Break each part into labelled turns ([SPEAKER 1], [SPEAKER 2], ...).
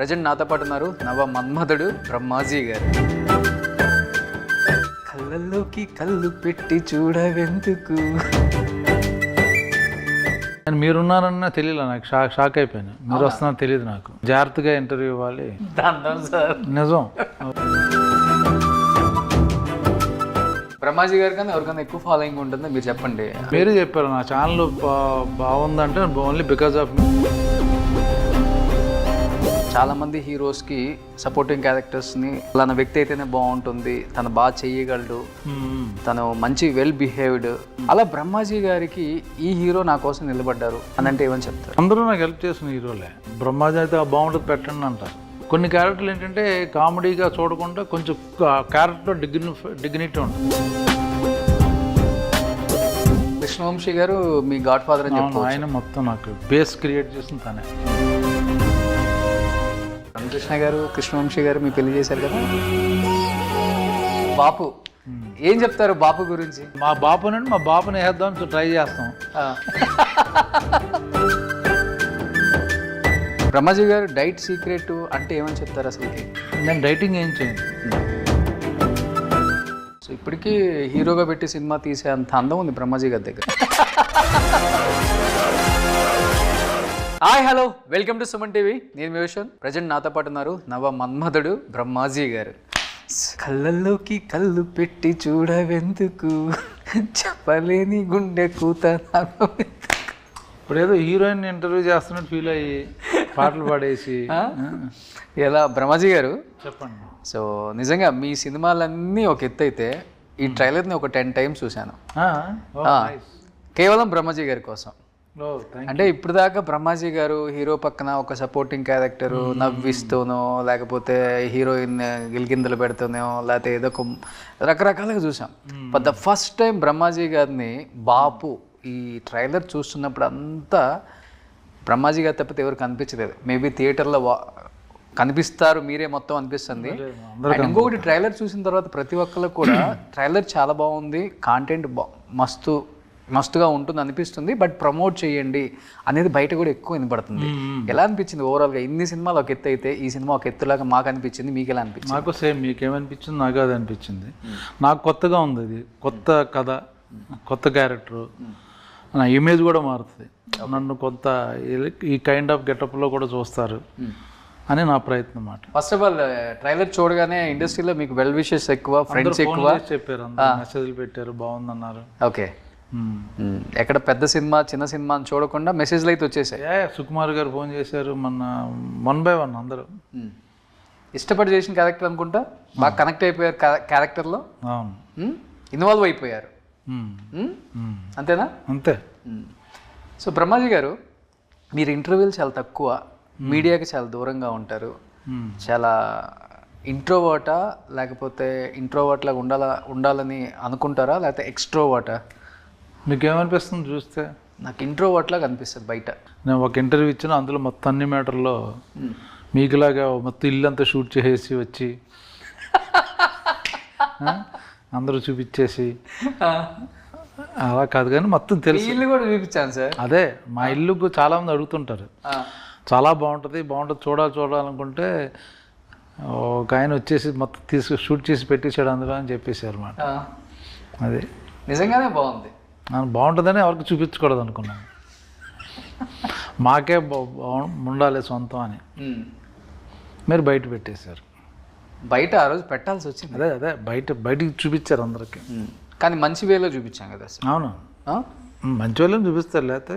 [SPEAKER 1] Present నాతో పాటు ఉన్నారు నవ మన్మధుడు బ్రహ్మాజీ గారు. కళ్ళల్లోకి కళ్ళు పెట్టి చూడవెందుకు.
[SPEAKER 2] మీరున్నారన్నా తెలియలే నాకు, షాక్ అయిపోయాను. మీరు వస్తున్నారో తెలియదు నాకు. జాగ్రత్తగా ఇంటర్వ్యూ ఇవ్వాలి.
[SPEAKER 1] సార్
[SPEAKER 2] నిజం.
[SPEAKER 1] బ్రహ్మాజీ గారి కన్నా ఎవరికన్నా ఎక్కువ ఫాలోయింగ్ ఉంటుందో మీరు చెప్పండి.
[SPEAKER 2] మీరే చెప్పారు నా ఛానల్ బాగుందంటే ఓన్లీ బికాజ్ ఆఫ్
[SPEAKER 1] చాలా మంది హీరోస్కి సపోర్టింగ్ క్యారెక్టర్స్ని అలాన వ్యక్తి అయితేనే బాగుంటుంది, తను బాగా చెయ్యగలడు, తను మంచి వెల్ బిహేవ్డ్, అలా బ్రహ్మాజీ గారికి ఈ హీరో నా కోసం నిలబడ్డారు అని అంటే ఏమని చెప్తారు?
[SPEAKER 2] అందరూ నాకు హెల్ప్ చేసిన హీరోలే. బ్రహ్మాజీ అయితే బాగుంటుంది పెట్టండి అంటారు. కొన్ని క్యారెక్టర్లు ఏంటంటే కామెడీగా చూడకుండా కొంచెం క్యారెక్టర్ డిగ్నిటీ ఉంటుంది.
[SPEAKER 1] కృష్ణవంశీ గారు మీ గాడ్ ఫాదర్ అని చెప్తారు.
[SPEAKER 2] ఆయన మొత్తం నాకు బేస్ క్రియేట్ చేసిన తనే.
[SPEAKER 1] కృష్ణ గారు, కృష్ణవంశీ గారు మీ పెళ్లి చేశారు కదా. బాపు ఏం చెప్తారు బాపు గురించి?
[SPEAKER 2] మా బాపు నుండి మా బాపుని వేద్దాం ట్రై చేస్తాం.
[SPEAKER 1] బ్రహ్మాజీ గారు డైట్ సీక్రెట్ అంటే ఏమని చెప్తారు అసలుకి?
[SPEAKER 2] నేను డైటింగ్ ఏం చేయను.
[SPEAKER 1] సో ఇప్పటికీ హీరోగా పెట్టి సినిమా తీసే అంత అందం ఉంది బ్రహ్మాజీ గారి దగ్గర. Hi hello, welcome to Suman TV. నేను మీ విషయం. ప్రజెంట్ నాతో పాటు ఉన్నారు నవ మన్మధుడు బ్రహ్మాజీ గారు. కళ్ళల్లోకి కళ్ళు పెట్టి చూడవెందుకు, చెప్పలేని గుండె కూత.
[SPEAKER 2] ఇప్పుడు ఏదో హీరోయిన్ ఇంటర్వ్యూ చేస్తున్నట్టు ఫీల్ అయ్యి పాటలు పాడేసి
[SPEAKER 1] ఎలా బ్రహ్మాజీ గారు
[SPEAKER 2] చెప్పండి.
[SPEAKER 1] సో నిజంగా మీ సినిమాలన్నీ ఒక ఎత్తు అయితే ఈ ట్రైలర్ని ఒక 10 times చూశాను, కేవలం బ్రహ్మాజీ గారి కోసం. అంటే ఇప్పుడు దాకా బ్రహ్మాజీ గారు హీరో పక్కన ఒక సపోర్టింగ్ క్యారెక్టరు నవ్విస్తూనో, లేకపోతే హీరోయిన్ గిలిగిందలు పెడుతూనో, లేకపోతే ఏదో ఒక రకరకాలుగా చూసాం. But the first time Brahmaji గారిని బాపు ఈ ట్రైలర్ చూస్తున్నప్పుడు అంతా బ్రహ్మాజీ గారు తప్పితే ఎవరు కనిపించలేదు. మేబీ థియేటర్లో కనిపిస్తారు మీరే మొత్తం అనిపిస్తుంది. అండ్ ఇంకొకటి ట్రైలర్ చూసిన తర్వాత ప్రతి ఒక్కరికి కూడా ట్రైలర్ చాలా బాగుంది, కాంటెంట్ మస్తుగా ఉంటుంది అనిపిస్తుంది, బట్ ప్రమోట్ చేయండి అనేది బయట కూడా ఎక్కువ వినపడుతుంది. ఎలా అనిపించింది ఓవరాల్గా? ఇన్ని సినిమాలు ఒక ఎత్తు అయితే ఈ సినిమా ఒక ఎత్తులాగా మాకు అనిపించింది, మీకు ఎలా అనిపించింది?
[SPEAKER 2] నాకు సేమ్ మీకేమనిపించింది, నాకు అది అనిపించింది. నాకు కొత్తగా ఉంది, ఇది కొత్త కథ, కొత్త క్యారెక్టరు, నా ఇమేజ్ కూడా మారుతుంది. నన్ను కొంత ఈ కైండ్ ఆఫ్ గెటప్లో కూడా చూస్తారు అని నా ప్రయత్నం అన్నమాట.
[SPEAKER 1] ఫస్ట్ ఆఫ్ ఆల్ ట్రైలర్ చూడగానే ఇండస్ట్రీలో మీకు వెల్ విషెస్ ఎక్కువ, ఫ్రెండ్స్ ఎక్కువ
[SPEAKER 2] చెప్పారు, అందరూ మెసేజ్లు పెట్టారు, బాగుందన్నారు.
[SPEAKER 1] ఓకే, ఎక్కడ పెద్ద సినిమా చిన్న సినిమా అని చూడకుండా మెసేజ్లు అయితే వచ్చేసాయి.
[SPEAKER 2] సుకుమార్ గారు ఫోన్ చేశారు మొన్న 1 by 1 అందరూ.
[SPEAKER 1] ఇష్టపడి చేసిన క్యారెక్టర్ అనుకుంటా, బాగా కనెక్ట్ అయిపోయారు క్యారెక్టర్లో, ఇన్వాల్వ్ అయిపోయారు. అంతేనా?
[SPEAKER 2] అంతే.
[SPEAKER 1] సో బ్రహ్మాజీ గారు, మీరు ఇంటర్వ్యూలు చాలా తక్కువ, మీడియాకి చాలా దూరంగా ఉంటారు. చాలా ఇంట్రోవర్టా లేకపోతే ఇంట్రోవర్ట్ లాగా ఉండాలని అనుకుంటారా, లేకపోతే ఎక్స్ట్రోవర్టా?
[SPEAKER 2] మీకు ఏమనిపిస్తుంది చూస్తే?
[SPEAKER 1] నాకు ఇంట్రోవర్ట్ లాగా అనిపిస్తుంది బయట.
[SPEAKER 2] నేను ఒక ఇంటర్వ్యూ ఇచ్చిన, అందులో మొత్తం అన్ని మ్యాటర్లో మీకులాగా మొత్తం ఇల్లంతా షూట్ చేసి వచ్చి అందరూ చూపించేసి అలా కాదు, కానీ మొత్తం తెలుసు.
[SPEAKER 1] ఇల్లు కూడా చూపించాను సార్.
[SPEAKER 2] అదే మా ఇల్లు చాలా మంది అడుగుతుంటారు, చాలా బాగుంటుంది చూడాలనుకుంటే ఒక ఆయన వచ్చేసి మొత్తం షూట్ చేసి పెట్టేసాడు అందులో అని చెప్పేసారు అన్నమాట. అదే
[SPEAKER 1] నిజంగానే బాగుంది,
[SPEAKER 2] బాగుంటుందని ఎవరికి చూపించకూడదు అనుకున్నాను. మాకే ఉండాలి సొంతం అని మీరు బయట పెట్టేశారు.
[SPEAKER 1] బయట ఆ రోజు పెట్టాల్సి వచ్చింది.
[SPEAKER 2] అదే బయటికి చూపించారు అందరికి,
[SPEAKER 1] కానీ మంచి వేలో చూపించాం కదా సార్.
[SPEAKER 2] అవును, మంచి వేలో చూపిస్తారు. లేకపోతే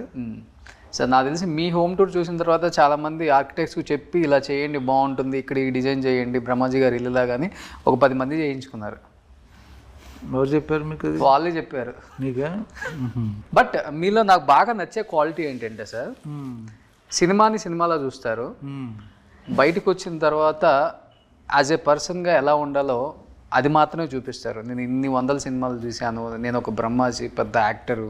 [SPEAKER 1] సార్ నాకు తెలిసి మీ హోమ్ టూర్ చూసిన తర్వాత చాలామంది ఆర్కిటెక్ట్స్కి చెప్పి ఇలా చేయండి బాగుంటుంది, ఇక్కడ ఈ డిజైన్ చేయండి బ్రహ్మాజీ గారి ఇల్లులా, కానీ ఒక 10 మంది చేయించుకున్నారు.
[SPEAKER 2] ఎవరు చెప్పారు మీకు?
[SPEAKER 1] వాళ్ళే చెప్పారు
[SPEAKER 2] మీకే.
[SPEAKER 1] బట్ మీలో నాకు బాగా నచ్చే క్వాలిటీ ఏంటంటే సార్, సినిమాని సినిమాలో చూస్తారు, బయటకు వచ్చిన తర్వాత యాజ్ ఏ పర్సన్గా ఎలా ఉండాలో అది మాత్రమే చూపిస్తారు. నేను ఇన్ని 100 సినిమాలు చూశాను, నేను ఒక బ్రహ్మాజీ పెద్ద యాక్టరు,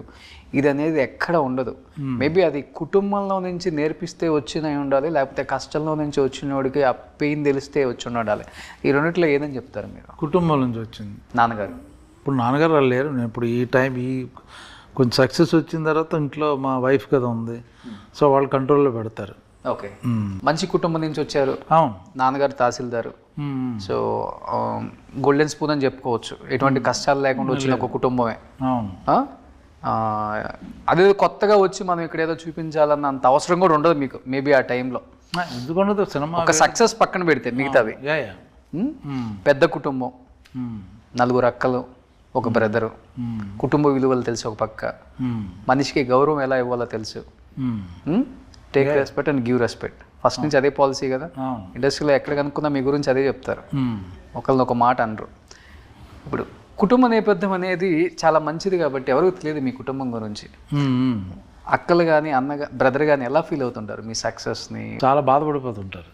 [SPEAKER 1] ఇది అనేది ఎక్కడ ఉండదు. మేబీ అది కుటుంబంలో నుంచి నేర్పిస్తే వచ్చినవి ఉండాలి, లేకపోతే కష్టంలో నుంచి వచ్చినోడికి ఆ పెయిన్ తెలిస్తే వచ్చి ఉండాలి. ఈ రెండిట్లో ఏదని చెప్తారు మీరు?
[SPEAKER 2] కుటుంబం నుంచి వచ్చింది.
[SPEAKER 1] నాన్నగారు
[SPEAKER 2] ఇప్పుడు నాన్నగారు వాళ్ళు లేరు. నేను ఇప్పుడు ఈ టైం కొంచెం సక్సెస్ వచ్చిన తర్వాత ఇంట్లో మా వైఫ్ కదా ఉంది, సో వాళ్ళు కంట్రోల్లో పెడతారు.
[SPEAKER 1] ఓకే, మంచి కుటుంబం నుంచి వచ్చారు.
[SPEAKER 2] అవును.
[SPEAKER 1] నాన్నగారు తహసీల్దారు. సో గోల్డెన్ స్పూన్ అని చెప్పుకోవచ్చు. ఎటువంటి కష్టాలు లేకుండా వచ్చిన ఒక కుటుంబమే.
[SPEAKER 2] అవును.
[SPEAKER 1] అదే కొత్తగా వచ్చి మనం ఇక్కడ ఏదో చూపించాలన్న అంత అవసరం కూడా ఉండదు మీకు మేబీ ఆ టైంలో.
[SPEAKER 2] ఎందుకంటే సినిమా
[SPEAKER 1] ఒక సక్సెస్ పక్కన పెడితే మిగతావి. పెద్ద కుటుంబం, 4 అక్కలు, ఒక బ్రదరు, కుటుంబ విలువలు తెలుసు ఒక పక్క, మనిషికి గౌరవం ఎలా ఇవ్వాలో తెలుసు, take respect and give respect. First నుంచి అదే పాలసీ కదా. ఇండస్ట్రీలో ఎక్కడ కనుక్కున్నా మీ గురించి అదే చెప్తారు, ఒకళ్ళని ఒక మాట అనరు. ఇప్పుడు కుటుంబ నేపథ్యం అనేది చాలా మంచిది కాబట్టి ఎవరికి తెలియదు మీ కుటుంబం గురించి. అక్కలు కానీ బ్రదర్ కానీ ఎలా ఫీల్ అవుతుంటారు మీ సక్సెస్ని?
[SPEAKER 2] చాలా బాధపడిపోతుంటారు.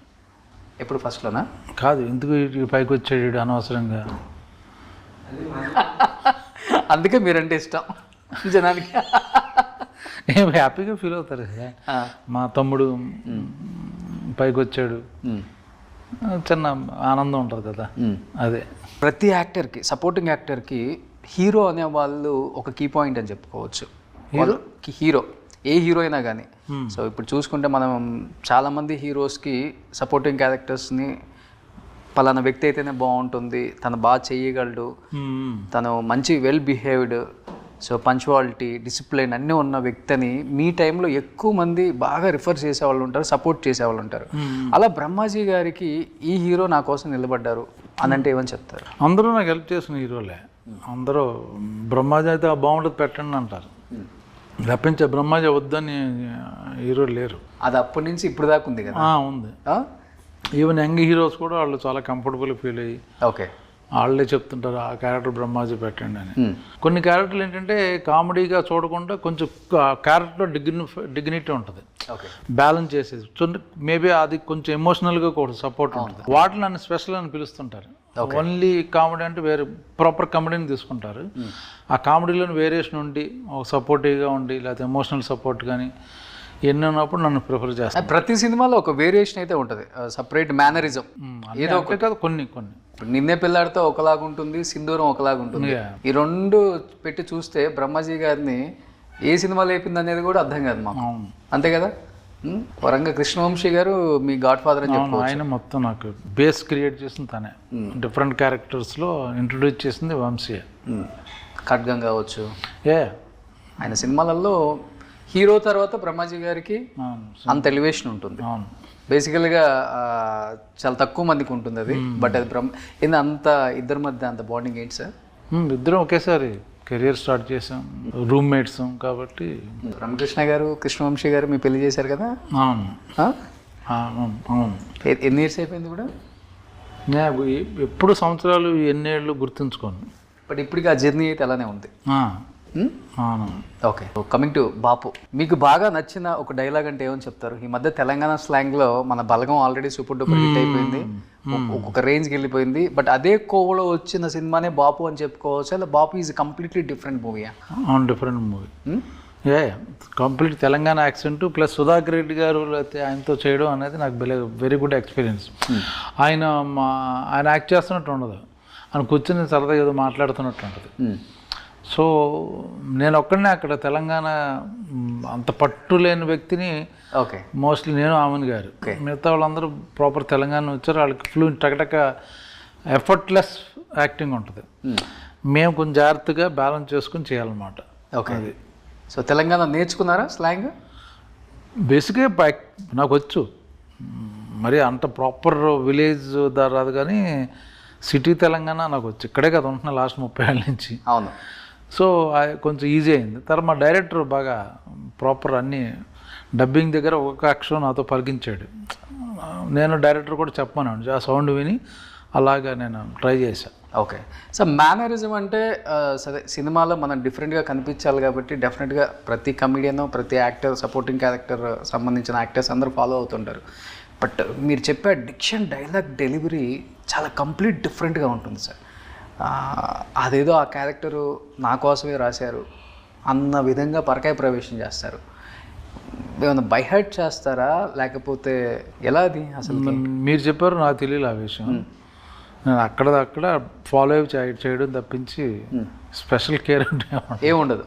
[SPEAKER 1] ఎప్పుడు ఫస్ట్లోనా?
[SPEAKER 2] కాదు, ఎందుకు పైకి వచ్చాడు అనవసరంగా.
[SPEAKER 1] అందుకే మీరంటే ఇష్టం జనానికి.
[SPEAKER 2] ఏం హ్యాపీగా ఫీల్ అవుతారు కదా. మా తమ్ముడు పైకి వచ్చాడు, చిన్న ఆనందం ఉంటుంది కదా. అదే
[SPEAKER 1] ప్రతి యాక్టర్కి, సపోర్టింగ్ యాక్టర్కి హీరో అనే వాళ్ళు ఒక కీ పాయింట్ అని చెప్పుకోవచ్చు. హీరో ఏ హీరో అయినా కానీ. సో ఇప్పుడు చూసుకుంటే మనం చాలామంది హీరోస్కి సపోర్టింగ్ క్యారెక్టర్స్ని పలానా వ్యక్తి అయితేనే బాగుంటుంది, తను బాగా చేయగలడు, తను మంచి well behaved, so punctuality, discipline అన్నీ ఉన్న వ్యక్తిని మీ టైంలో ఎక్కువ మంది బాగా రిఫర్ చేసేవాళ్ళు ఉంటారు, సపోర్ట్ చేసేవాళ్ళు ఉంటారు. అలా బ్రహ్మాజీ గారికి ఈ హీరో నా కోసం నిలబడ్డారు అని అంటే ఏమని చెప్తారు?
[SPEAKER 2] అందరూ నాకు హెల్ప్ చేసిన హీరోలే. అందరూ బ్రహ్మాజీ అయితే బాగుంటుంది పెట్టండి అంటారు తప్పించే బ్రహ్మాజీ వద్దని హీరో లేరు.
[SPEAKER 1] అది అప్పటి నుంచి ఇప్పుడు దాకా ఉంది కదా.
[SPEAKER 2] ఉంది. ఈవెన్ యంగ్ హీరోస్ కూడా వాళ్ళు చాలా కంఫర్టబుల్ ఫీల్ అయ్యి
[SPEAKER 1] ఓకే
[SPEAKER 2] వాళ్ళే చెప్తుంటారు ఆ క్యారెక్టర్ బ్రహ్మాజీ పెట్టండి అని. కొన్ని క్యారెక్టర్లు ఏంటంటే కామెడీగా చూడకుండా కొంచెం క్యారెక్టర్ డిగ్నిటీ ఉంటుంది, బ్యాలెన్స్ చేసేది. మేబీ అది కొంచెం ఎమోషనల్గా కూడా సపోర్ట్ ఉంటుంది. వాటిని నన్ను స్పెషల్ అని పిలుస్తుంటారు. ఓన్లీ కామెడీ అంటే వేరే ప్రాపర్ కామెడీని తీసుకుంటారు. ఆ కామెడీలో వేరియేషన్ ఉండి ఒక సపోర్టివ్గా ఉండి లేకపోతే ఎమోషనల్ సపోర్ట్ కానీ ఎన్ని ఉన్నప్పుడు నన్ను ప్రిఫర్ చేస్తాను.
[SPEAKER 1] ప్రతి సినిమాలో ఒక వేరియేషన్ అయితే ఉంటుంది, సపరేట్ మేనరిజం ఏదో ఒకటి
[SPEAKER 2] కాదు. కొన్ని
[SPEAKER 1] నిన్నే పిల్లాడితో ఒకలాగా ఉంటుంది, సింధూరం ఒకలాగా ఉంటుంది. ఈ రెండు పెట్టి చూస్తే బ్రహ్మాజీ గారిని ఏ సినిమా లేపింది అనేది కూడా అర్థం కాదు మాకు. అంతే కదా. వరంగ కృష్ణవంశీ గారు మీ గాడ్ ఫాదర్ అని చెప్పి
[SPEAKER 2] ఆయన మొత్తం నాకు బేస్ క్రియేట్ చేసింది తనే. డిఫరెంట్ క్యారెక్టర్స్లో ఇంట్రొడ్యూస్ చేసింది వంశీ.
[SPEAKER 1] ఖడ్గం కావచ్చు, ఆయన సినిమాలలో హీరో తర్వాత బ్రహ్మాజీ గారికి అంత ఎలివేషన్ ఉంటుంది. బేసికల్గా చాలా తక్కువ మందికి ఉంటుంది అది. బట్ అది అంత ఇద్దరి మధ్య అంత బాండింగ్ ఏంటి సార్?
[SPEAKER 2] ఇద్దరం ఒకేసారి కెరియర్ స్టార్ట్ చేసాం, రూమ్మేట్స్ కాబట్టి.
[SPEAKER 1] రామకృష్ణ గారు, కృష్ణవంశీ గారు మీ పెళ్లి చేశారు కదా.
[SPEAKER 2] అవును.
[SPEAKER 1] ఎన్ని ఇయర్స్ అయిపోయింది కూడా?
[SPEAKER 2] ఎప్పుడు సంవత్సరాలు ఎన్నేళ్ళు గుర్తుంచుకోను.
[SPEAKER 1] బట్ ఇప్పటికి ఆ జర్నీ అయితే అలానే ఉంది. ఓకే, కమింగ్ టు బాపు, మీకు బాగా నచ్చిన ఒక డైలాగ్ అంటే ఏమని చెప్తారు? ఈ మధ్య తెలంగాణ స్లాంగ్లో మన బలగం ఆల్రెడీ సూపర్ డూపర్ హిట్ అయిపోయింది, ఒక రేంజ్కి వెళ్ళిపోయింది. బట్ అదే కోవలో వచ్చిన సినిమానే బాపు అని చెప్పుకోవచ్చు. అలా Bapu is completely different movie.
[SPEAKER 2] Different movie, complete Telangana accent plus Sudhakar Reddy గారు లేకపోతే ఆయనతో చేయడం అనేది నాకు వెరీ గుడ్ ఎక్స్పీరియన్స్. ఆయన యాక్ట్ చేస్తున్నట్టు ఉండదు, ఆయన కూర్చొని సరదాగా ఏదో మాట్లాడుతున్నట్టు ఉంటుంది. సో నేను ఒక్కడనే అక్కడ తెలంగాణ అంత పట్టు లేని వ్యక్తిని.
[SPEAKER 1] ఓకే,
[SPEAKER 2] మోస్ట్లీ నేను ఆమెన్ గారు, మిగతా వాళ్ళందరూ ప్రాపర్ తెలంగాణ వచ్చారు. వాళ్ళకి ఫ్లూయెంట్ టకటక ఎఫర్ట్లెస్ యాక్టింగ్ ఉంటుంది. మేము కొంచెం జాగ్రత్తగా బ్యాలెన్స్ చేసుకుని చేయాలన్నమాట.
[SPEAKER 1] ఓకే, సో తెలంగాణ నేర్చుకున్నారా స్లాంగ్?
[SPEAKER 2] బేసిక్గా నాకు వచ్చు, మరి అంత ప్రాపర్ విలేజ్ రాదు కానీ సిటీ తెలంగాణ నాకు వచ్చు. ఇక్కడే కదా ఉంటున్నా లాస్ట్ 30 ఏళ్ళ నుంచి.
[SPEAKER 1] అవును.
[SPEAKER 2] సో కొంచెం ఈజీ అయింది. తర్వాత మా డైరెక్టర్ బాగా ప్రాపర్ అన్నీ డబ్బింగ్ దగ్గర ఒక్కొక్క అక్షరం నాతో పలికించాడు. నేను డైరెక్టర్ కూడా చెప్పమన్నాను, ఆ సౌండ్ విని అలాగా నేను ట్రై చేశాను.
[SPEAKER 1] ఓకే, సో మేనరిజం అంటే సరే సినిమాలో మనం డిఫరెంట్గా కనిపించాలి కాబట్టి డెఫినెట్గా ప్రతి కమెడియన్, ప్రతి యాక్టర్, సపోర్టింగ్ క్యారెక్టర్ సంబంధించిన యాక్టర్స్ అందరూ ఫాలో అవుతుంటారు. బట్ మీరు చెప్పే డిక్షన్, డైలాగ్ డెలివరీ చాలా కంప్లీట్ డిఫరెంట్గా ఉంటుంది సార్. అదేదో ఆ క్యారెక్టరు నా కోసమే రాశారు అన్న విధంగా పరకాయ ప్రవేశం చేస్తారు. ఏమైనా బైహర్ట్ చేస్తారా లేకపోతే ఎలా? అది అసలు
[SPEAKER 2] మీరు చెప్పారు, నాకు తెలియదు ఆ విషయం. నేను అక్కడ ఫాలో అయ్యి చేయడం తప్పించి స్పెషల్ కేర్ అంటే
[SPEAKER 1] ఏముండదు.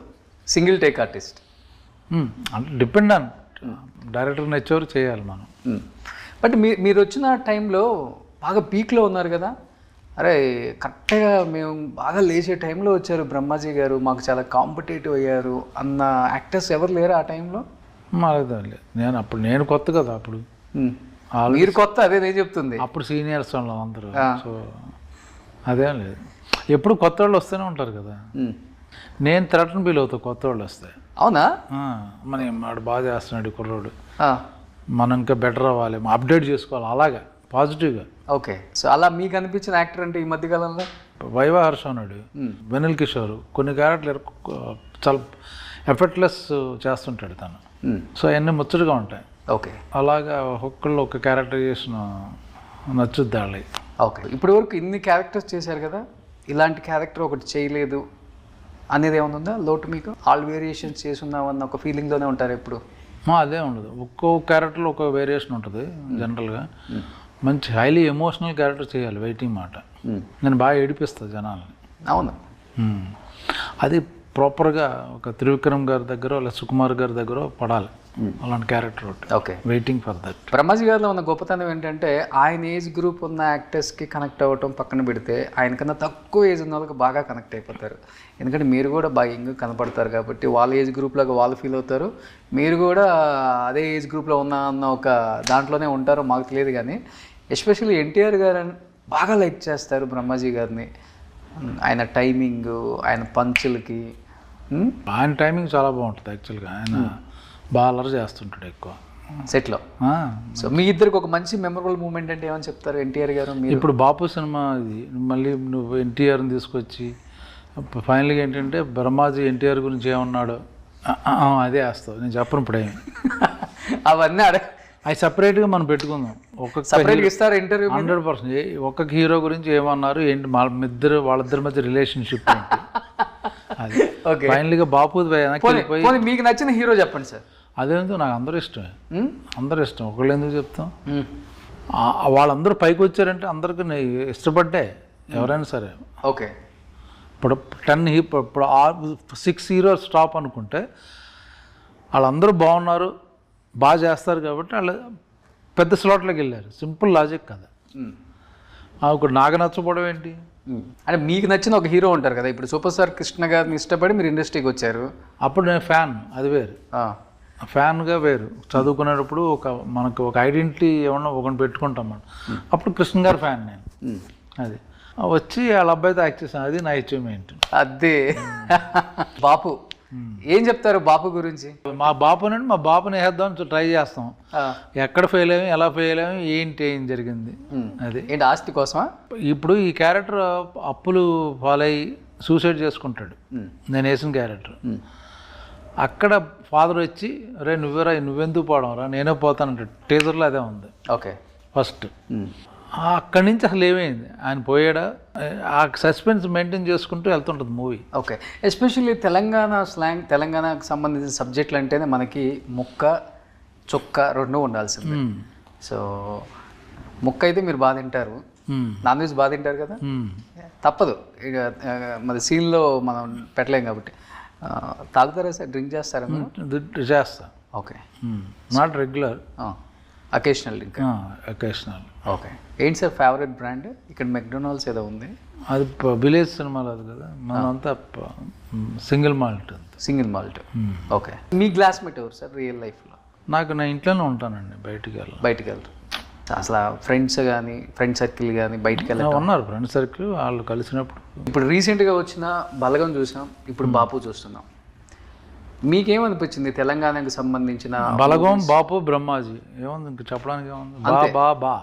[SPEAKER 1] సింగిల్ టేక్ ఆర్టిస్ట్
[SPEAKER 2] అంటే డిపెండ్ ఆన్ డైరెక్టర్ నచ్చేవారు చేయాలి మనం.
[SPEAKER 1] బట్ మీరు వచ్చిన టైంలో బాగా పీక్లో ఉన్నారు కదా, అరే కరెక్ట్గా మేము బాగా లేచే టైంలో వచ్చారు బ్రహ్మాజీ గారు, మాకు చాలా కాంపిటేటివ్ అయ్యారు అన్న యాక్టర్స్ ఎవరు లేరు ఆ టైంలో?
[SPEAKER 2] లేదు, నేను కొత్త కదా అప్పుడు.
[SPEAKER 1] మీరు కొత్త, అదే నేను చెప్తుంది.
[SPEAKER 2] అప్పుడు సీనియర్స్ వాళ్ళం అందరూ. సో అదేం లేదు, ఎప్పుడు కొత్త వాళ్ళు వస్తూనే ఉంటారు కదా. నేను థ్రెటన్ ఫీల్ అవుతా కొత్త వాళ్ళు వస్తే.
[SPEAKER 1] అవునా?
[SPEAKER 2] మన వాడు బాగా చేస్తున్నాడు కుర్రోడు, మనం ఇంకా బెటర్ అవ్వాలి, అప్డేట్ చేసుకోవాలి, అలాగా పాజిటివ్గా.
[SPEAKER 1] ఓకే. సో అలా మీకు అనిపించిన యాక్టర్ అంటే ఈ మధ్యకాలంలో
[SPEAKER 2] వైవా హర్ష ఉన్నాడు, వెనిల్ కిషోర్, కొన్ని క్యారెక్టర్లు చాలా ఎఫర్ట్లెస్ చేస్తుంటాడు తను. సో అవన్నీ ముచ్చటగా ఉంటాయి.
[SPEAKER 1] ఓకే.
[SPEAKER 2] అలాగా ఒక్కళ్ళు ఒక క్యారెక్టరైజేషన్ నచ్చుద్ది వాళ్ళకి.
[SPEAKER 1] ఓకే. ఇప్పటి వరకు ఇన్ని క్యారెక్టర్స్ చేశారు కదా, ఇలాంటి క్యారెక్టర్ ఒకటి చేయలేదు అనేది ఏమైనా ఉందా లోటు మీకు? ఆల్ వేరియేషన్స్ చేసున్నామన్న ఒక ఫీలింగ్లోనే ఉంటారు ఎప్పుడు?
[SPEAKER 2] అదే ఉండదు, ఒక్కో క్యారెక్టర్లో ఒక వేరియేషన్ ఉంటుంది జనరల్గా. మంచి హైలీ ఎమోషనల్ క్యారెక్టర్ చేయాలి, వెయిటింగ్ మాట. నేను బాగా ఏడిపిస్తుంది జనాలని.
[SPEAKER 1] అవును.
[SPEAKER 2] అది ప్రాపర్గా ఒక త్రివిక్రమ్ గారి దగ్గర లేదా సుకుమార్ గారి దగ్గర పడాలి అలాంటి క్యారెక్టర్ ఒకటి.
[SPEAKER 1] Okay.
[SPEAKER 2] Waiting for that.
[SPEAKER 1] Brahmaji గారిలో ఉన్న గొప్పతనం ఏంటంటే ఆయన ఏజ్ గ్రూప్ ఉన్న యాక్టర్స్కి కనెక్ట్ అవ్వటం పక్కన పెడితే, ఆయనకన్నా తక్కువ ఏజ్ ఉన్న వాళ్ళకి బాగా కనెక్ట్ అయిపోతారు. ఎందుకంటే మీరు కూడా బాగా యంగ్ కనపడతారు కాబట్టి వాళ్ళ ఏజ్ గ్రూప్లాగా వాళ్ళు ఫీల్ అవుతారు, మీరు కూడా అదే ఏజ్ గ్రూప్లో అన్న ఒక దాంట్లోనే ఉంటారో మాకు తెలియదు. కానీ ఎస్పెషల్లీ ఎన్టీఆర్ గారు బాగా లైక్ చేస్తారు బ్రహ్మాజీ గారిని. ఆయన టైమింగ్, ఆయన పంచులకి.
[SPEAKER 2] ఆయన టైమింగ్ చాలా బాగుంటుంది యాక్చువల్గా. ఆయన బాగా అలర్ చేస్తుంటాడు ఎక్కువ
[SPEAKER 1] సెట్లో. సో మీ ఇద్దరికి ఒక మంచి మెమరబుల్ మూమెంట్ అంటే ఏమని చెప్తారు ఎన్టీఆర్ గారు?
[SPEAKER 2] ఇప్పుడు బాపు సినిమా ఇది, మళ్ళీ నువ్వు ఎన్టీఆర్ని తీసుకొచ్చి ఫైనల్గా ఏంటంటే బ్రహ్మాజీ ఎన్టీఆర్ గురించి ఏమన్నాడు అదే వేస్తావు. నేను చెప్పను ఇప్పుడు ఏమి
[SPEAKER 1] అవన్నీ
[SPEAKER 2] అవి సపరేట్గా మనం పెట్టుకుందాం.
[SPEAKER 1] సపరేట్గా ఇస్తారు ఇంటర్వ్యూ
[SPEAKER 2] 100%. ఒక్కొక్క హీరో గురించి ఏమన్నారు ఏంటి, వాళ్ళిద్దరి మధ్య రిలేషన్షిప్ ఏంటి అది. ఫైనల్గా బాపు
[SPEAKER 1] మీకు నచ్చిన హీరో చెప్పండి సార్.
[SPEAKER 2] అదేంటో నాకు అందరూ ఇష్టమే, అందరూ ఇష్టం. ఒకళ్ళు ఎందుకు చెప్తాం, వాళ్ళందరూ పైకి వచ్చారంటే అందరికీ ఇష్టపడ్డే ఎవరైనా సరే.
[SPEAKER 1] ఓకే.
[SPEAKER 2] ఇప్పుడు 6 హీరోస్ టాప్ అనుకుంటే వాళ్ళందరూ బాగున్నారు, బాగా చేస్తారు కాబట్టి వాళ్ళు పెద్ద స్లాట్లోకి వెళ్ళారు. సింపుల్ లాజిక్ కదా. ఇప్పుడు నాకు నచ్చపోవడం ఏంటి
[SPEAKER 1] అంటే మీకు నచ్చిన ఒక హీరో ఉంటారు కదా. ఇప్పుడు సూపర్ స్టార్ కృష్ణ గారిని ఇష్టపడి మీరు ఇండస్ట్రీకి వచ్చారు.
[SPEAKER 2] అప్పుడు నేను ఫ్యాన్, అది వేరు. ఫ్యాన్గా వేరు. చదువుకునేటప్పుడు మనకు ఒక ఐడెంటిటీ ఏమన్నా ఒకటి పెట్టుకుంటాం మనం. అప్పుడు కృష్ణ గారి ఫ్యాన్ నేను. అది వచ్చి వాళ్ళ అబ్బాయితో యాక్ట్ చేశాను, అది నా అచీవ్మెంట్.
[SPEAKER 1] అదే. బాపు ఏం చెప్తారు బాపు గురించి?
[SPEAKER 2] మా బాపునండి, మా బాపుని వేద్దాం ట్రై చేస్తాం. ఎక్కడ ఫెయిల్ అయ్యాము, ఎలా ఫెయిల్ అయ్యాము, ఏం జరిగింది, అది
[SPEAKER 1] ఏంటి ఆస్తి కోసమా?
[SPEAKER 2] ఇప్పుడు ఈ క్యారెక్టర్ అప్పులు ఫాలో అయ్యి సూసైడ్ చేసుకుంటాడు, నేను వేసిన క్యారెక్టర్. అక్కడ ఫాదర్ వచ్చి రే నువ్వెందుకు పోవడం రా, నేనే పోతానంటాడు. టీజర్లో అదే ఉంది.
[SPEAKER 1] ఓకే.
[SPEAKER 2] ఫస్ట్ అక్కడి నుంచి అసలు ఏమైంది, ఆయన పోయాడా, ఆ సస్పెన్స్ మెయింటైన్ చేసుకుంటూ వెళ్తుంటుంది movie.
[SPEAKER 1] Okay. Especially Telangana slang, తెలంగాణకు సంబంధించిన సబ్జెక్టులు అంటేనే మనకి ముక్క చొక్క రెండు ఉండాల్సింది. సో ముక్క అయితే మీరు బాగా తింటారు, నాన్ వెజ్ బాగా తింటారు కదా, తప్పదు ఇక మరి సీన్లో మనం పెట్టలేం కాబట్టి. తాగుతారా సార్, డ్రింక్ చేస్తారా?
[SPEAKER 2] చేస్తా.
[SPEAKER 1] ఓకే.
[SPEAKER 2] Not regular,
[SPEAKER 1] occasional. ఇంకా
[SPEAKER 2] అకేషనల్.
[SPEAKER 1] ఓకే. ఏంటి సార్ ఫేవరెట్ బ్రాండ్? ఇక్కడ మెక్డొనాల్డ్స్ ఏదో ఉంది,
[SPEAKER 2] అది విలేజ్ సినిమాలో అది కదా, మనంతా single malt.
[SPEAKER 1] Single malt. Okay. మీ గ్లాస్మేట్ ఎవరు సార్ రియల్ లైఫ్లో?
[SPEAKER 2] నా ఇంట్లోనే ఉంటానండి, బయటికి
[SPEAKER 1] వెళ్తారు అసలు? ఫ్రెండ్స్ కానీ, ఫ్రెండ్ సర్కిల్ కానీ బయటికి వెళ్ళి
[SPEAKER 2] ఉన్నారు, ఫ్రెండ్ సర్కిల్ వాళ్ళు కలిసినప్పుడు.
[SPEAKER 1] ఇప్పుడు రీసెంట్గా వచ్చిన బలగం చూసాం, ఇప్పుడు బాపు చూస్తున్నాం. మీకేమనిపించింది తెలంగాణకు సంబంధించిన?
[SPEAKER 2] బలగం, బాపు, బ్రహ్మాజీ ఏముంది ఇంకా చెప్పడానికి, ఏముంది, బా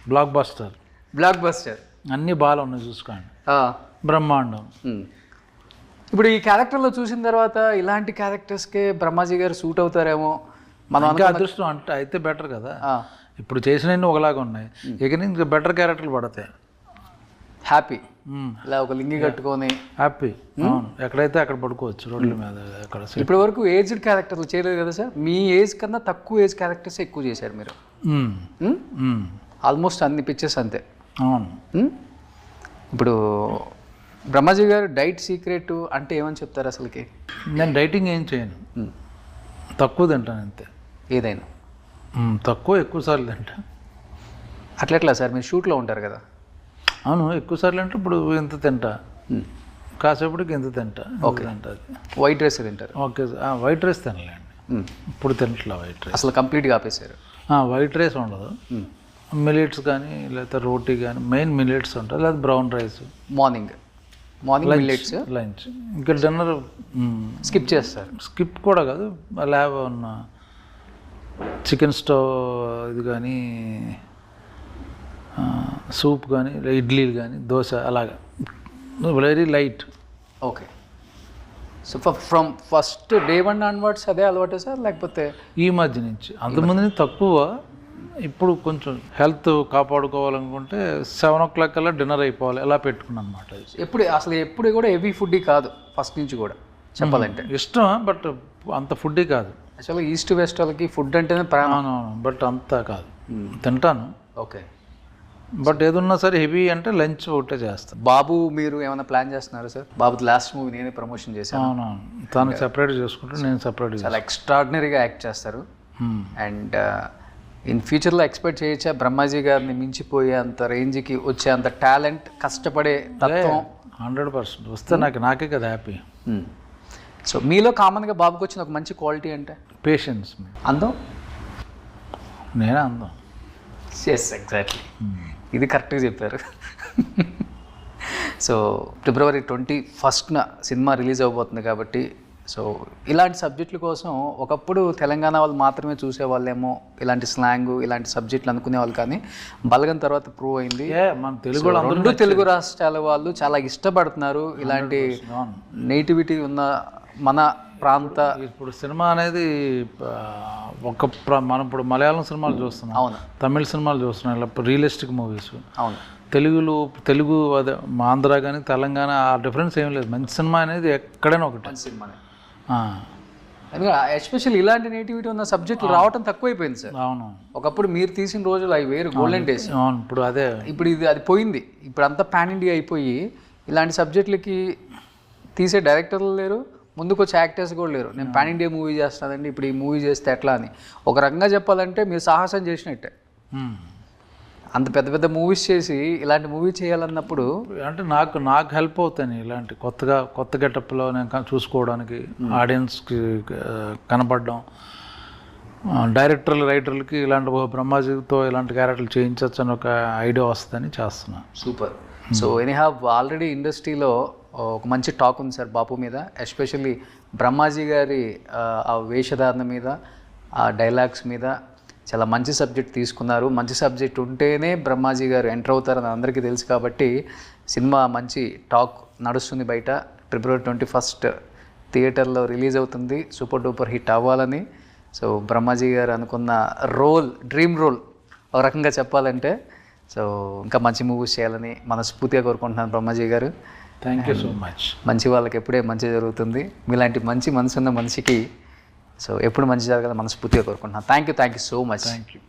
[SPEAKER 2] బ్లాక్ బస్టర్ అన్ని బాగా ఉన్నాయి, చూసుకోండి, బ్రహ్మాండం.
[SPEAKER 1] ఇప్పుడు ఈ క్యారెక్టర్లో చూసిన తర్వాత ఇలాంటి క్యారెక్టర్స్కే బ్రహ్మాజీ గారు సూట్ అవుతారేమో. మనం
[SPEAKER 2] అదృష్టం అంటే అయితే బెటర్ కదా. ఇప్పుడు చేసినవి ఒకలాగా ఉన్నాయి, ఇక ఇంకా బెటర్ క్యారెక్టర్లు పడతాయి.
[SPEAKER 1] హ్యాపీ, ఇలా ఒక లింగి కట్టుకొని
[SPEAKER 2] హ్యాపీ, ఎక్కడైతే అక్కడ పడుకోవచ్చు రోడ్ల మీద. ఎక్కడ
[SPEAKER 1] ఇప్పటి వరకు ఏజ్డ్ క్యారెక్టర్లు చేయలేదు కదా సార్, మీ ఏజ్ కన్నా తక్కువ ఏజ్ క్యారెక్టర్స్ ఎక్కువ చేశారు మీరు. ఆల్మోస్ట్ అన్ని పిక్చర్స్ అంతే.
[SPEAKER 2] అవును.
[SPEAKER 1] ఇప్పుడు బ్రహ్మాజీ గారు డైట్ సీక్రెట్ అంటే ఏమని చెప్తారు అసలుకి?
[SPEAKER 2] నేను డైటింగ్ ఏం చేయను, తక్కువ తింటాను అంతే.
[SPEAKER 1] ఏదైనా
[SPEAKER 2] తక్కువ ఎక్కువ సార్లు తింటా.
[SPEAKER 1] అట్లెట్లా సార్, మీరు షూట్లో ఉంటారు కదా?
[SPEAKER 2] అవును, ఎక్కువ సార్లు అంటే ఇప్పుడు ఇంత తింటా, కాసేపటికి ఇంత తింటా. ఓకే, తింటుంది.
[SPEAKER 1] వైట్ రైస్ తింటారు?
[SPEAKER 2] ఓకే, వైట్ రైస్ తినలేండి ఇప్పుడు, తినట్లా వైట్ రైస్.
[SPEAKER 1] అసలు కంప్లీట్గా ఆపేశారు?
[SPEAKER 2] వైట్ రైస్ ఉండదు, మిల్లెట్స్ కానీ లేకపోతే రోటీ కానీ, మెయిన్ మిల్లెట్స్ ఉంటుంది, లేదా brown rice.
[SPEAKER 1] Morning millets,
[SPEAKER 2] lunch, ఇంకా డిన్నర్
[SPEAKER 1] స్కిప్ చేస్తారు?
[SPEAKER 2] స్కిప్ కూడా కాదు, ల్యాబ్ ఉన్న చికెన్ స్టవ్ ఇది కానీ, సూప్ కానీ, ఇడ్లీలు కానీ, దోశ, అలాగా very light.
[SPEAKER 1] Okay, so from first day 1 onwards అదే అలవాటు సార్, లేకపోతే
[SPEAKER 2] ఈ మధ్య నుంచి? అంతకుముందు తక్కువ, ఇప్పుడు కొంచెం హెల్త్ కాపాడుకోవాలనుకుంటే 7 o'clock కల్లా డిన్నర్ అయిపోవాలి, ఎలా పెట్టుకున్నాను అనమాట.
[SPEAKER 1] ఎప్పుడు కూడా హెవీ ఫుడ్ కాదు ఫస్ట్ నుంచి కూడా చెప్పాలంటే?
[SPEAKER 2] ఇష్టం, బట్ అంత ఫుడ్ కాదు.
[SPEAKER 1] యాక్చువల్గా ఈస్ట్ వెస్ట్ వాళ్ళకి ఫుడ్ అంటేనే ప్రాణం.
[SPEAKER 2] బట్ అంత కాదు, తింటాను.
[SPEAKER 1] ఓకే,
[SPEAKER 2] బట్ ఏదున్నా సరే హెవీ అంటే లంచ్ ఒకటే చేస్తాను.
[SPEAKER 1] బాబు మీరు ఏమైనా ప్లాన్ చేస్తున్నారా సార్? బాబు లాస్ట్ మూవీ నేనే ప్రమోషన్ చేశాను.
[SPEAKER 2] అవునవును, తను సెపరేట్ చేసుకుంటే నేను సెపరేట్.
[SPEAKER 1] చాలా ఎక్స్ట్రాడినరీగా యాక్ట్ చేస్తారు. అండ్ ఇన్ ఫ్యూచర్లో ఎక్స్పెక్ట్ చేయొచ్చా బ్రహ్మాజీ గారిని మించిపోయే అంత రేంజ్కి వచ్చే అంత టాలెంట్, కష్టపడే తత్వం?
[SPEAKER 2] 100% వస్తే నాకే కదా హ్యాపీ.
[SPEAKER 1] సో మీలో కామన్గా బాబుకి వచ్చిన ఒక మంచి క్వాలిటీ అంటే?
[SPEAKER 2] పేషెన్స్.
[SPEAKER 1] అందం?
[SPEAKER 2] నేనే అందం.
[SPEAKER 1] ఎస్, ఎగ్జాక్ట్లీ, ఇది కరెక్ట్గా చెప్పారు. So February 21st cinema release అవబోతుంది కాబట్టి, సో ఇలాంటి సబ్జెక్టుల కోసం ఒకప్పుడు తెలంగాణ వాళ్ళు మాత్రమే చూసేవాళ్ళేమో, ఇలాంటి స్లాంగ్ ఇలాంటి సబ్జెక్టులు అనుకునేవాళ్ళు, కానీ బలగం తర్వాత ప్రూవ్ అయింది
[SPEAKER 2] మన తెలుగు
[SPEAKER 1] 2 తెలుగు రాష్ట్రాల వాళ్ళు చాలా ఇష్టపడుతున్నారు ఇలాంటి నేటివిటీ ఉన్న మన ప్రాంత.
[SPEAKER 2] ఇప్పుడు సినిమా అనేది మనం ఇప్పుడు మలయాళం సినిమాలు చూస్తున్నాం,
[SPEAKER 1] అవును,
[SPEAKER 2] తమిళ సినిమాలు చూస్తున్నాం, ఇలా రియలిస్టిక్ మూవీస్.
[SPEAKER 1] అవును,
[SPEAKER 2] తెలుగు అదే ఆంధ్ర కానీ తెలంగాణ ఆ డిఫరెన్స్ ఏం లేదు. మంచి సినిమా అనేది ఎక్కడైనా ఒకటి
[SPEAKER 1] మంచి సినిమానే. ఎస్పెషల్లీ ఇలాంటి నేటివిటీ ఉన్న సబ్జెక్టులు రావటం తక్కువైపోయింది సార్.
[SPEAKER 2] అవును,
[SPEAKER 1] ఒకప్పుడు మీరు తీసిన రోజులు అవి వేరు, గోల్డెన్ డేస్.
[SPEAKER 2] అవును, ఇప్పుడు అదే,
[SPEAKER 1] ఇప్పుడు అది పోయింది. ఇప్పుడు అంతా పాన్ ఇండియా అయిపోయి ఇలాంటి సబ్జెక్టులకి తీసే డైరెక్టర్లు లేరు, ముందుకు వచ్చే యాక్టర్స్ కూడా లేరు. నేను పాన్ ఇండియా మూవీ చేస్తానండి, ఇప్పుడు ఈ మూవీ చేస్తే ఎట్లా అని. ఒక రకంగా చెప్పాలంటే మీరు సాహసం చేసినట్టే. అంత పెద్ద పెద్ద మూవీస్ చేసి ఇలాంటి మూవీ చేయాలన్నప్పుడు
[SPEAKER 2] అంటే నాకు హెల్ప్ అవుతాయి ఇలాంటి కొత్త గెటప్లో నేను చూసుకోవడానికి, ఆడియన్స్కి కనపడడం, డైరెక్టర్లు రైటర్లకి ఇలాంటి బ్రహ్మాజీతో ఇలాంటి క్యారెక్టర్లు చేయించవచ్చు అని ఒక ఐడియా వస్తుందని చేస్తున్నాను.
[SPEAKER 1] సూపర్. సో ఎనీహావ్ ఆల్రెడీ ఇండస్ట్రీలో ఒక మంచి టాక్ ఉంది సార్ బాపు మీద, ఎస్పెషల్లీ బ్రహ్మాజీ గారి ఆ వేషధారణ మీద, ఆ డైలాగ్స్ మీద చాలా మంచి సబ్జెక్ట్ తీసుకున్నారు. మంచి సబ్జెక్ట్ ఉంటేనే బ్రహ్మాజీ గారు ఎంటర్ అవుతారని అందరికీ తెలుసు కాబట్టి సినిమా మంచి టాక్ నడుస్తుంది బయట. February 21st థియేటర్లో రిలీజ్ అవుతుంది, సూపర్ డూపర్ హిట్ అవ్వాలని. సో బ్రహ్మాజీ గారు అనుకున్న డ్రీమ్ రోల్ ఒక రకంగా చెప్పాలంటే, సో ఇంకా మంచి మూవీస్ చేయాలని మనస్ఫూర్తిగా కోరుకుంటున్నాను బ్రహ్మాజీ గారు.
[SPEAKER 2] Thank you so much.
[SPEAKER 1] మంచి వాళ్ళకి ఎప్పుడే మంచి జరుగుతుంది, మీలాంటి మంచి మనసున్న మనిషికి సో ఎప్పుడు మంచి జరగాలని మనస్ఫూర్తిగా కోరుకుంటున్నాను. Thank you so much.
[SPEAKER 2] Thank you.